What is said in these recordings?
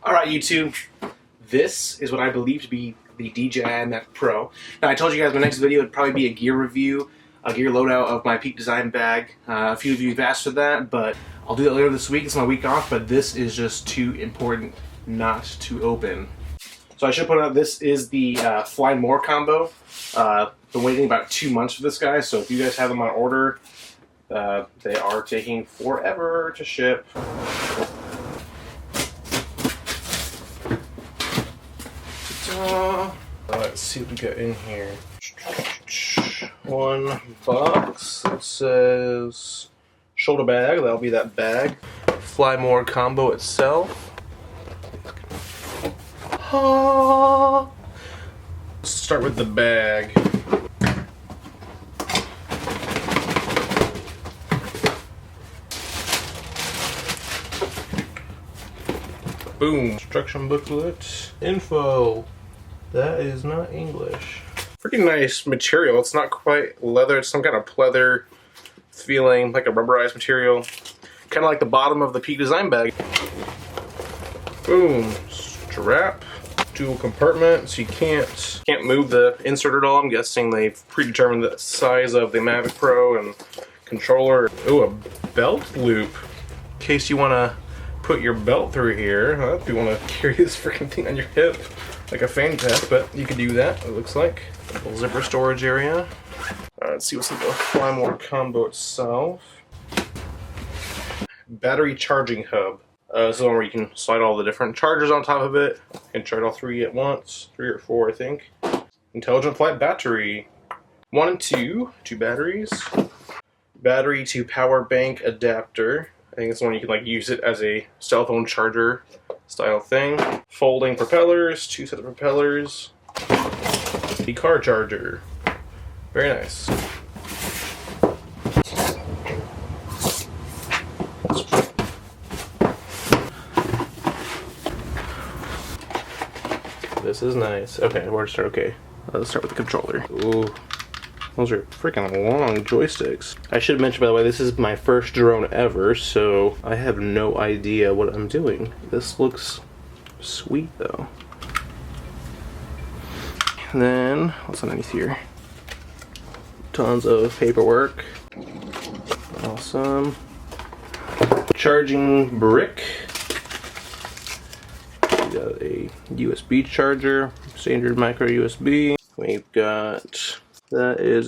Alright YouTube, this is what I believe to be the DJI Mavic Pro. Now I told you guys my next video would probably be a gear review, a gear loadout of my Peak Design bag. A few of you have asked for that, but I'll do that later this week. It's my week off, but this is just too important not to open. So I should point out this is the Fly More combo. Been waiting about 2 months for this guy, so if you guys have them on order, they are taking forever to ship. Let's see what we got in here. One box that says shoulder bag, that'll be that bag. Fly More combo itself. Let's start with the bag. Boom. Instruction booklet. Info. That is not English. Pretty nice material. It's not quite leather. It's some kind of pleather feeling, like a rubberized material. Kind of like the bottom of the Peak Design bag. Boom. Strap. Dual compartment, so you can't move the insert at all. I'm guessing they've predetermined the size of the Mavic Pro and controller. Ooh, a belt loop. In case you want to put your belt through here. If you want to carry this freaking thing on your hip like a fanny pack, but you can do that, it looks like. A little zipper storage area. Let's see what's in the Fly More combo itself. Battery charging hub. This is one where you can slide all the different chargers on top of it. You can charge all three at once. 3 or 4, I think. Intelligent flight battery. 1 and 2 batteries. Battery to power bank adapter. I think it's one you can like use it as a cell phone charger style thing. Folding propellers, 2 sets of propellers. The car charger. Very nice. This is nice. Okay, where to start? Okay, let's start with the controller. Ooh, those are freaking long joysticks. I should mention, by the way, this is my first drone ever, so I have no idea what I'm doing. This looks sweet, though. And then, what's underneath here? Tons of paperwork. Awesome. Charging brick. We got a USB charger, standard micro USB. We've got, that is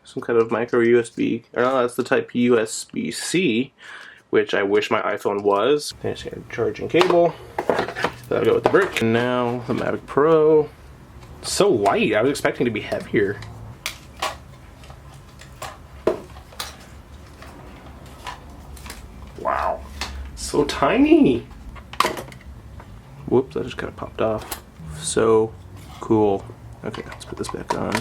some kind of micro USB, or no, that's the type USB-C, which I wish my iPhone was. There's a charging cable. That'll go with the brick. And now the Mavic Pro. It's so light, I was expecting it to be heavier. Wow, so tiny. Whoops, that just kind of popped off. So cool. Okay, let's put this back on.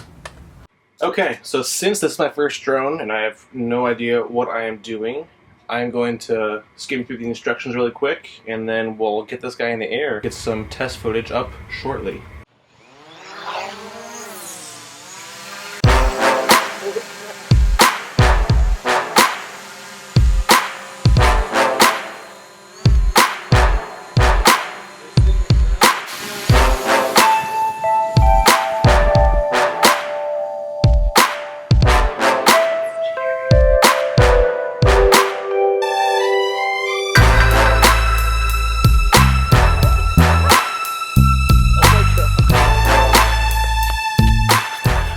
Okay, so since this is my first drone and I have no idea what I am doing, I'm going to skim through the instructions really quick and then we'll get this guy in the air, get some test footage up shortly.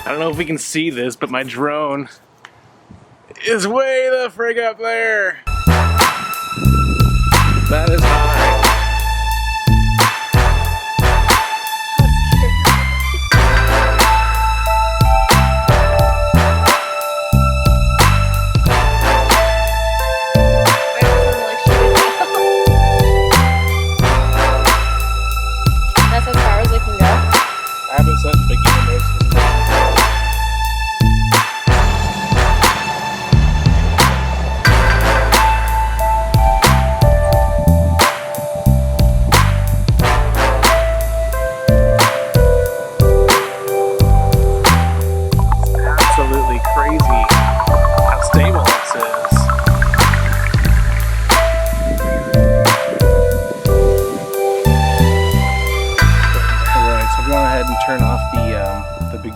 I don't know if we can see this, but my drone is way the frig up there. That is high. That's as far as it can go? I haven't set beginner mode.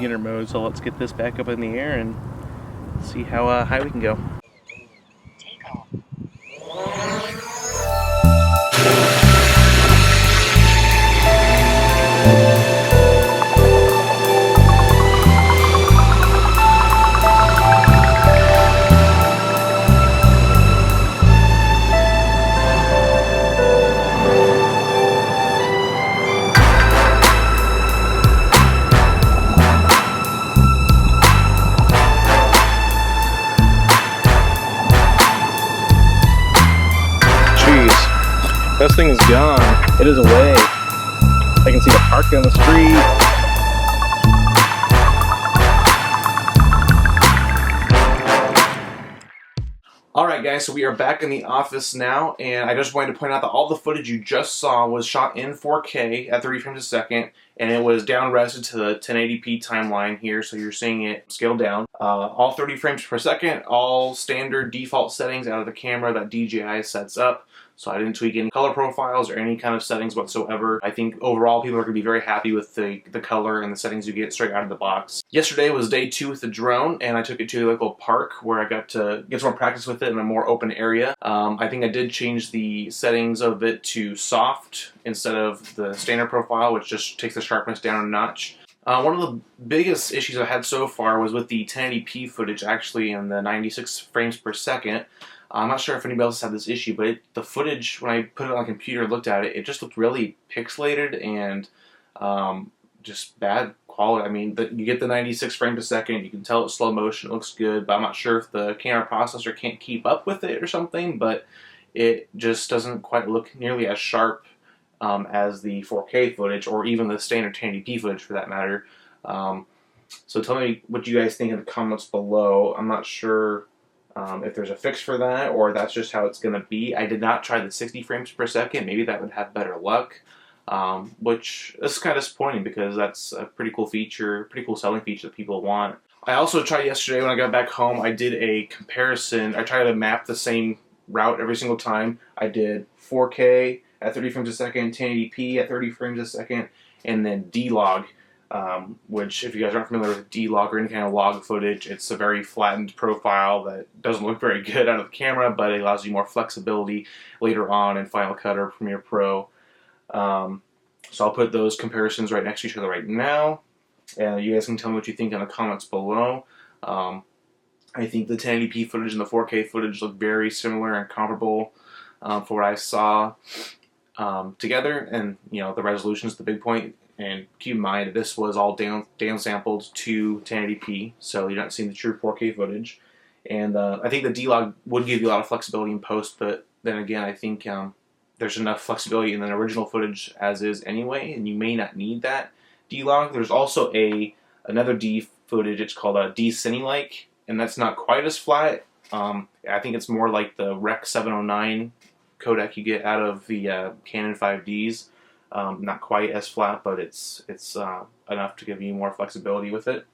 beginner mode, so let's get this back up in the air and see how high we can go. This thing is gone. It is away. I can see the park down the street. Alright guys, so we are back in the office now, and I just wanted to point out that all the footage you just saw was shot in 4K at 30 frames a second, and it was down-resed to the 1080p timeline here, so you're seeing it scaled down. All 30 frames per second, all standard default settings out of the camera that DJI sets up. So I didn't tweak any color profiles or any kind of settings whatsoever. I think overall people are going to be very happy with the color and the settings you get straight out of the box. Yesterday was day 2 with the drone, and I took it to a local park where I got to get some more practice with it in a more open area. I think I did change the settings of it to soft instead of the standard profile, which just takes the sharpness down a notch. One of the biggest issues I had so far was with the 1080p footage actually in the 96 frames per second. I'm not sure if anybody else had this issue, but the footage, when I put it on a computer and looked at it, it just looked really pixelated and just bad quality. I mean, you get the 96 frames a second, you can tell it's slow motion, it looks good, but I'm not sure if the camera processor can't keep up with it or something, but it just doesn't quite look nearly as sharp as the 4K footage, or even the standard 1080p footage for that matter. So tell me what you guys think in the comments below. I'm not sure if there's a fix for that, or that's just how it's going to be. I did not try the 60 frames per second. Maybe that would have better luck, which is kind of disappointing because that's a pretty cool feature, pretty cool selling feature that people want. I also tried yesterday when I got back home, I did a comparison. I tried to map the same route every single time. I did 4K at 30 frames a second, 1080p at 30 frames a second, and then D-Log. Which, if you guys aren't familiar with D-Log or any kind of log footage, it's a very flattened profile that doesn't look very good out of the camera, but it allows you more flexibility later on in Final Cut or Premiere Pro. So I'll put those comparisons right next to each other right now, and you guys can tell me what you think in the comments below. I think the 1080p footage and the 4K footage look very similar and comparable for what I saw together, and the resolution is the big point. And keep in mind, this was all down sampled to 1080p, so you're not seeing the true 4K footage. And I think the D-Log would give you a lot of flexibility in post, but then again, I think there's enough flexibility in the original footage as is anyway, and you may not need that D-Log. There's also another D footage, it's called a D-Cine-like, and that's not quite as flat. I think it's more like the Rec 709 codec you get out of the Canon 5Ds. Not quite as flat, but it's enough to give you more flexibility with it.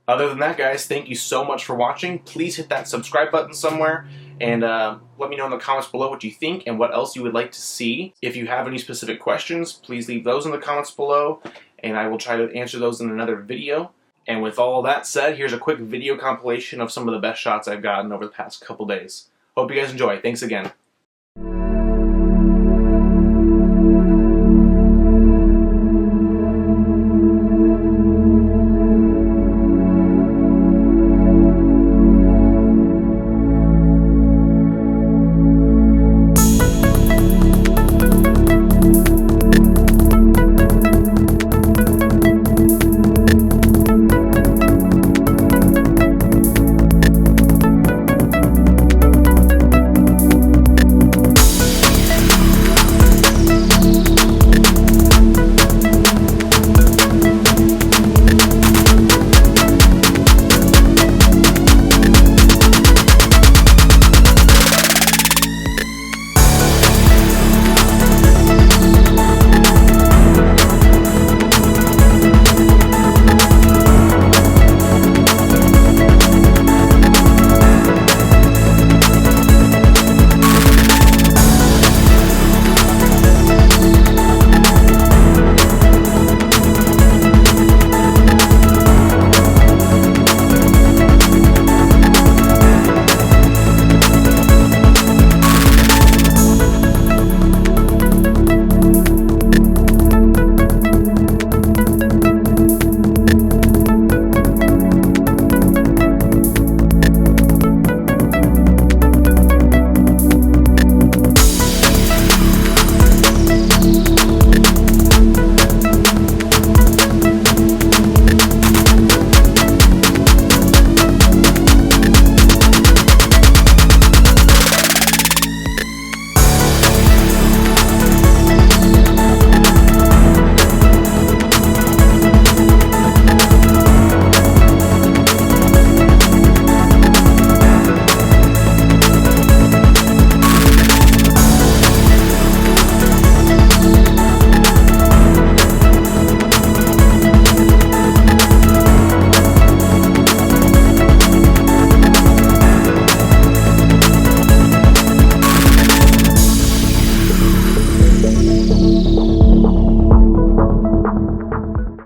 Other than that, guys, thank you so much for watching. Please hit that subscribe button somewhere, and let me know in the comments below what you think and what else you would like to see. If you have any specific questions, please leave those in the comments below, and I will try to answer those in another video. And with all that said, here's a quick video compilation of some of the best shots I've gotten over the past couple days. Hope you guys enjoy. Thanks again.